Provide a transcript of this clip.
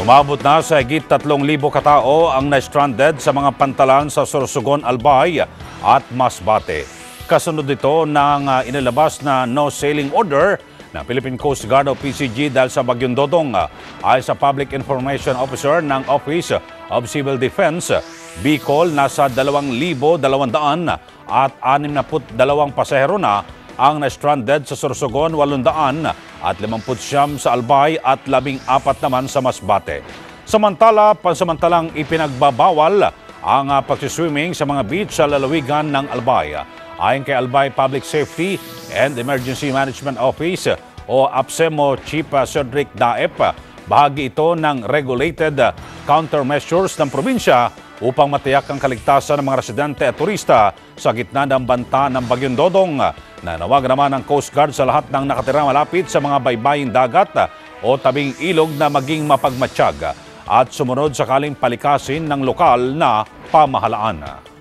Umabot na sa higit 3,000 katao ang na-stranded sa mga pantalan sa Sorsogon, Albay at Masbate. Kasunod ito ng inilabas na no sailing order ng Philippine Coast Guard o PCG dahil sa Bagyong Dodong. Ayon sa Public Information Officer ng Office of Civil Defense, Bicol, nasa 2,200 at 62 pasahero na ang na-stranded sa Sorsogon, 800 at 59 sa Albay at 14 naman sa Masbate. Samantala, pansamantalang ipinagbabawal ang pagsiswimming sa mga beach sa lalawigan ng Albay. Ayon kay Albay Public Safety and Emergency Management Office o APSEMO Chief Cedric Daep, bahagi ito ng regulated countermeasures ng probinsya upang matiyak ang kaligtasan ng mga residente at turista sa gitna ng banta ng Bagyong Dodong. Nanawag naman ng Coast Guard sa lahat ng nakatira malapit sa mga baybaying dagat o tabing ilog na maging mapagmatsyag at sumunod sakaling palikasin ng lokal na pamahalaan.